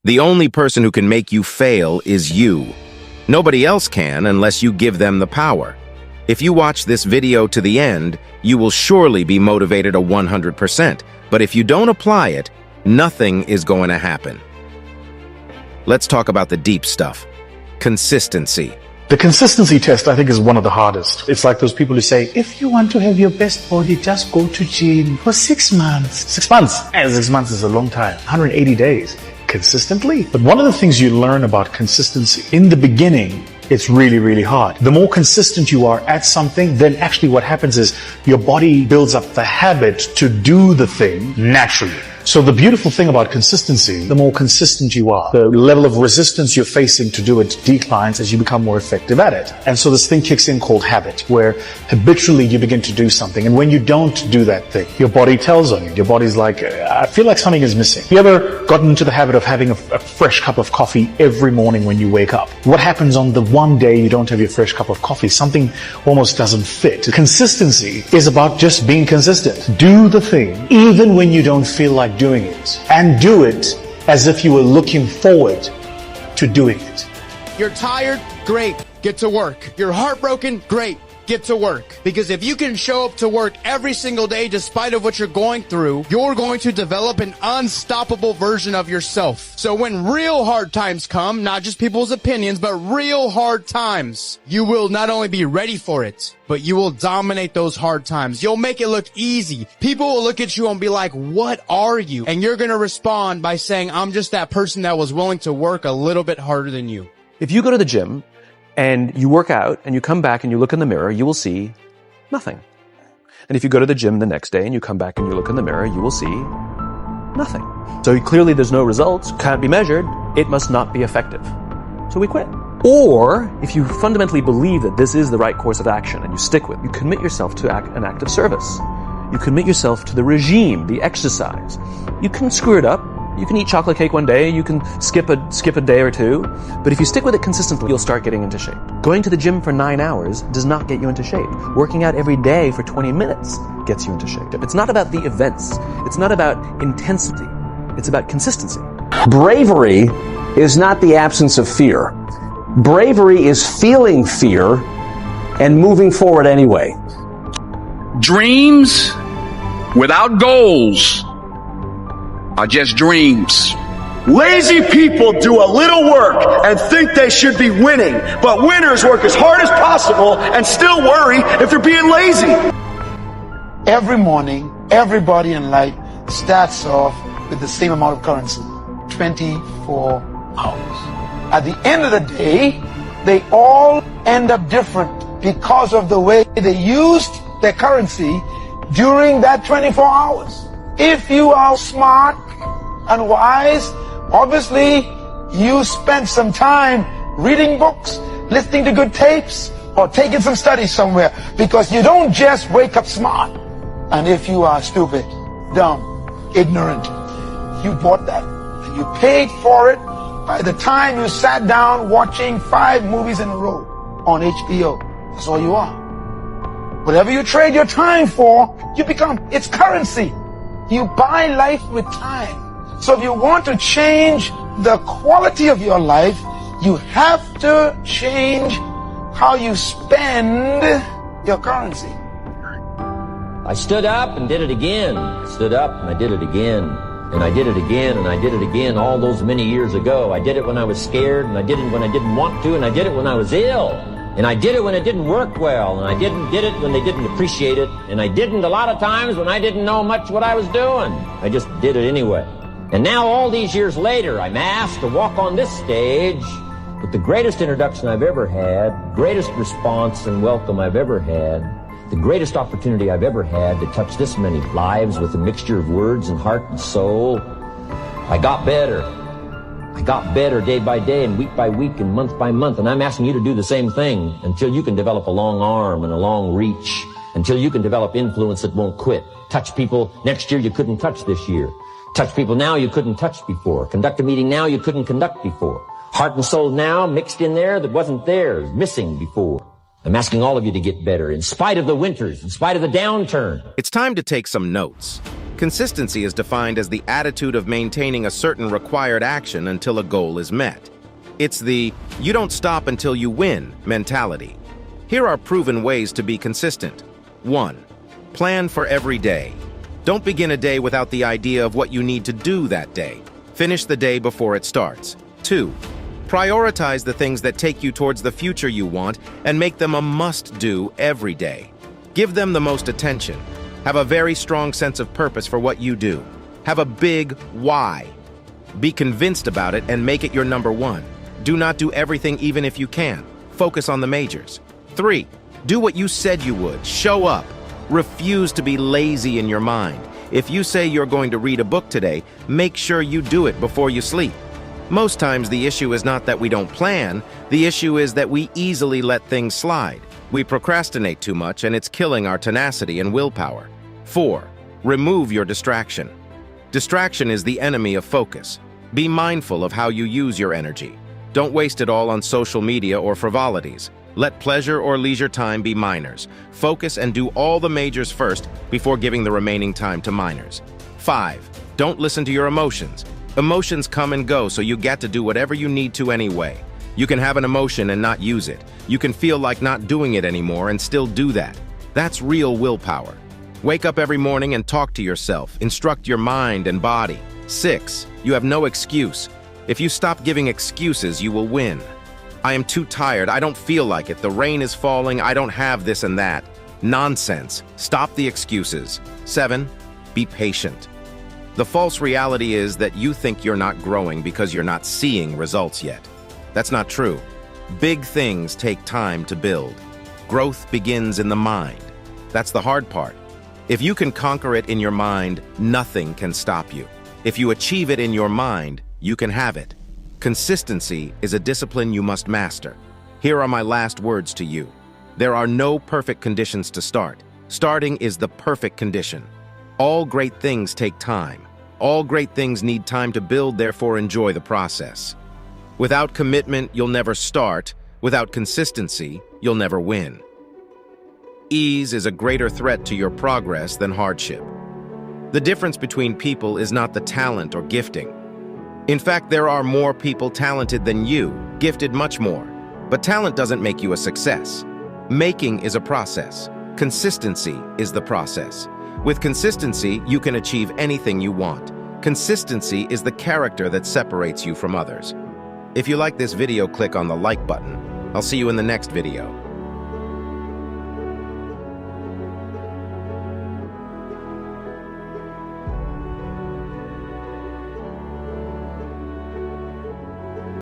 The only person who can make you fail is you. Nobody else can unless you give them the power. If you watch this video to the end, you will surely be motivated 100%, but if you don't apply it, nothing is going to happen. Let's talk about the deep stuff. Consistency. The consistency test, I think, is one of the hardest. It's like those people who say, if you want to have your best body, just go to gym for 6 months. 6 months? 6 months is a long time. 180 days. Consistently? But one of the things you learn about consistency, in the beginning, it's really, really hard. The more consistent you are at something, then actually what happens is your body builds up the habit to do the thing naturally. So the beautiful thing about consistency, the more consistent you are, the level of resistance you're facing to do it declines as you become more effective at it. And so this thing kicks in called habit, where habitually you begin to do something. And when you don't do that thing, your body tells on you. Your body's like, I feel like something is missing. You ever gotten into the habit of having a fresh cup of coffee every morning when you wake up? What happens on the one day you don't have your fresh cup of coffee? Something almost doesn't fit. Consistency is about just being consistent. Do the thing, even when you don't feel like doing it, and do it as if you were looking forward to doing it. You're tired? Great. Get to work. You're heartbroken? Great. Get to work. Because if you can show up to work every single day despite of what you're going through, you're going to develop an unstoppable version of yourself. So when real hard times come, not just people's opinions, but real hard times, you will not only be ready for it, but you will dominate those hard times. You'll make it look easy. People will look at you and be like, what are you? And you're going to respond by saying, I'm just that person that was willing to work a little bit harder than you. If you go to the gym and you work out and you come back and you look in the mirror, you will see nothing. And if you go to the gym the next day and you come back and you look in the mirror, you will see nothing. So clearly there's no results, can't be measured, it must not be effective. So we quit. Or if you fundamentally believe that this is the right course of action and you stick with it, you commit yourself to an act of service. You commit yourself to the regime, the exercise. You can screw it up. You can eat chocolate cake one day, you can skip a day or two, but if you stick with it consistently, you'll start getting into shape. Going to the gym for 9 hours does not get you into shape. Working out every day for 20 minutes gets you into shape. It's not about the events. It's not about intensity. It's about consistency. Bravery is not the absence of fear. Bravery is feeling fear and moving forward anyway. Dreams without goals are just dreams. Lazy people do a little work and think they should be winning, but winners work as hard as possible and still worry if they're being lazy. Every morning, everybody in life starts off with the same amount of currency, 24 hours. At the end of the day, they all end up different because of the way they used their currency during that 24 hours. If you are smart and wise, obviously you spend some time reading books, listening to good tapes, or taking some studies somewhere, because you don't just wake up smart. And if you are stupid, dumb, ignorant, you bought that and you paid for it by the time you sat down watching 5 movies in a row on HBO. That's all you are. Whatever you trade your time for, you become, it's currency. You buy life with time. So if you want to change the quality of your life, you have to change how you spend your currency. I stood up and did it again. I stood up and I did it again. And I did it again and I did it again all those many years ago. I did it when I was scared, and I did it when I didn't want to, and I did it when I was ill. And I did it when it didn't work well, and I did it when they didn't appreciate it, and I didn't a lot of times when I didn't know much what I was doing. I just did it anyway. And now all these years later, I'm asked to walk on this stage with the greatest introduction I've ever had, greatest response and welcome I've ever had, the greatest opportunity I've ever had to touch this many lives with a mixture of words and heart and soul. I got better. I got better day by day and week by week and month by month, and I'm asking you to do the same thing until you can develop a long arm and a long reach, until you can develop influence that won't quit. Touch people next year you couldn't touch this year. Touch people now you couldn't touch before. Conduct a meeting now you couldn't conduct before. Heart and soul now mixed in there that wasn't there, missing before. I'm asking all of you to get better in spite of the winters, in spite of the downturn. It's time to take some notes. Consistency is defined as the attitude of maintaining a certain required action until a goal is met. It's the "you don't stop until you win" mentality. Here are proven ways to be consistent. 1. Plan for every day. Don't begin a day without the idea of what you need to do that day. Finish the day before it starts. 2. Prioritize the things that take you towards the future you want and make them a must-do every day. Give them the most attention. Have a very strong sense of purpose for what you do. Have a big why. Be convinced about it and make it your number one. Do not do everything even if you can. Focus on the majors. 3. Do what you said you would. Show up. Refuse to be lazy in your mind. If you say you're going to read a book today, make sure you do it before you sleep. Most times the issue is not that we don't plan, the issue is that we easily let things slide. We procrastinate too much and it's killing our tenacity and willpower. 4. Remove your distraction. Distraction is the enemy of focus. Be mindful of how you use your energy. Don't waste it all on social media or frivolities. Let pleasure or leisure time be minors. Focus and do all the majors first before giving the remaining time to minors. 5. Don't listen to your emotions. Emotions come and go, so you get to do whatever you need to anyway. You can have an emotion and not use it. You can feel like not doing it anymore and still do that. That's real willpower. Wake up every morning and talk to yourself. Instruct your mind and body. 6. You have no excuse. If you stop giving excuses, you will win. I am too tired. I don't feel like it. The rain is falling. I don't have this and that. Nonsense. Stop the excuses. 7. Be patient. The false reality is that you think you're not growing because you're not seeing results yet. That's not true. Big things take time to build. Growth begins in the mind. That's the hard part. If you can conquer it in your mind, nothing can stop you. If you achieve it in your mind, you can have it. Consistency is a discipline you must master. Here are my last words to you. There are no perfect conditions to start. Starting is the perfect condition. All great things take time. All great things need time to build, therefore enjoy the process. Without commitment, you'll never start. Without consistency, you'll never win. Ease is a greater threat to your progress than hardship. The difference between people is not the talent or gifting. In fact, there are more people talented than you, gifted much more. But talent doesn't make you a success. Making is a process. Consistency is the process. With consistency, you can achieve anything you want. Consistency is the character that separates you from others. If you like this video, click on the like button. I'll see you in the next video.